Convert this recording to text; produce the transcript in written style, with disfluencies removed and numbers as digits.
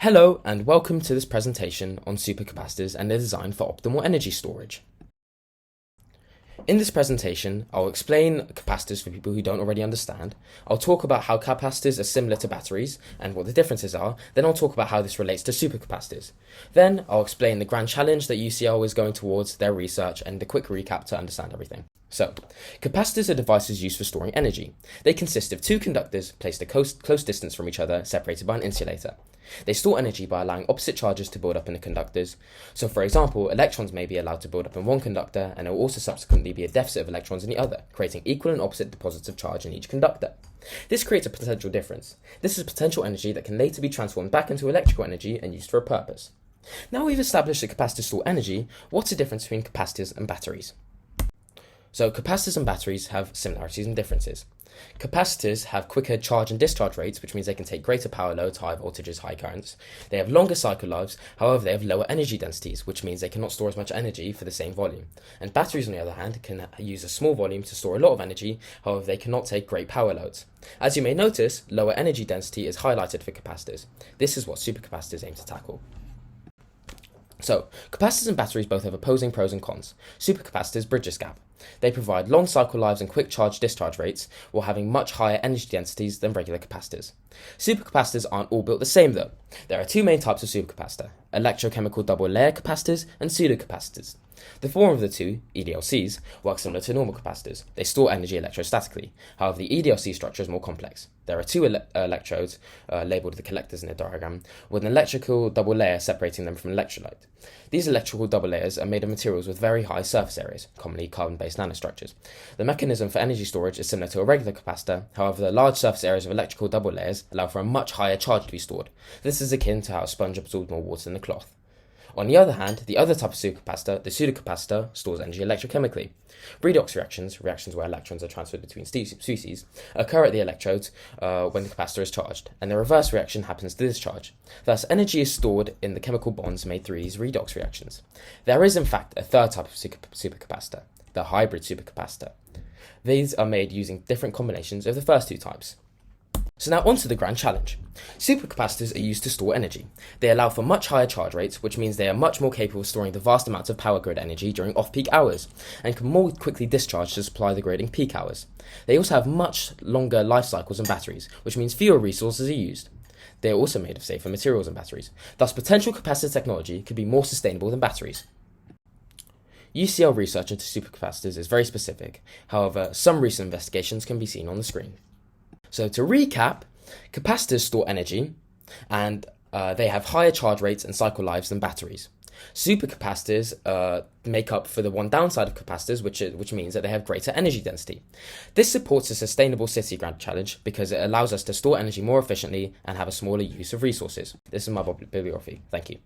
Hello and welcome to this presentation on supercapacitors and their design for optimal energy storage. In this presentation, I'll explain capacitors for people who don't already understand. I'll talk about how capacitors are similar to batteries and what the differences are. Then I'll talk about how this relates to supercapacitors. Then I'll explain the grand challenge that UCL is going towards their research and a quick recap to understand everything. So, capacitors are devices used for storing energy. They consist of two conductors placed a close distance from each other, separated by an insulator. They store energy by allowing opposite charges to build up in the conductors. So, for example, electrons may be allowed to build up in one conductor, and there will also subsequently be a deficit of electrons in the other, creating equal and opposite deposits of charge in each conductor. This creates a potential difference. This is potential energy that can later be transformed back into electrical energy and used for a purpose. Now we've established that capacitors store energy, what's the difference between capacitors and batteries? So capacitors and batteries have similarities and differences. Capacitors have quicker charge and discharge rates, which means they can take greater power loads, high voltages, high currents. They have longer cycle lives, however they have lower energy densities, which means they cannot store as much energy for the same volume. And batteries, on the other hand, can use a small volume to store a lot of energy, however they cannot take great power loads. As you may notice, lower energy density is highlighted for capacitors. This is what supercapacitors aim to tackle. So, capacitors and batteries both have opposing pros and cons. Supercapacitors bridge this gap. They provide long cycle lives and quick charge discharge rates while having much higher energy densities than regular capacitors. Supercapacitors aren't all built the same though. There are two main types of supercapacitor: electrochemical double layer capacitors and pseudocapacitors. The former of the two, EDLCs, work similar to normal capacitors. They store energy electrostatically. However, the EDLC structure is more complex. There are two electrodes, labelled the collectors in the diagram, with an electrical double layer separating them from electrolyte. These electrical double layers are made of materials with very high surface areas, commonly carbon-based nanostructures. The mechanism for energy storage is similar to a regular capacitor, however the large surface areas of electrical double layers allow for a much higher charge to be stored. This is akin to how a sponge absorbs more water than a cloth. On the other hand, the other type of supercapacitor, the pseudocapacitor, stores energy electrochemically. Redox reactions where electrons are transferred between species, occur at the electrodes when the capacitor is charged, and the reverse reaction happens to discharge. Thus, energy is stored in the chemical bonds made through these redox reactions. There is, in fact, a third type of supercapacitor, the hybrid supercapacitor. These are made using different combinations of the first two types. So now onto the grand challenge. Supercapacitors are used to store energy. They allow for much higher charge rates, which means they are much more capable of storing the vast amounts of power grid energy during off-peak hours, and can more quickly discharge to supply the grid in peak hours. They also have much longer life cycles than batteries, which means fewer resources are used. They are also made of safer materials than batteries. Thus, potential capacitor technology could be more sustainable than batteries. UCL research into supercapacitors is very specific. However, some recent investigations can be seen on the screen. So to recap, capacitors store energy and they have higher charge rates and cycle lives than batteries. Supercapacitors make up for the one downside of capacitors, which means that they have greater energy density. This supports a sustainable city grand challenge because it allows us to store energy more efficiently and have a smaller use of resources. This is my bibliography. Thank you.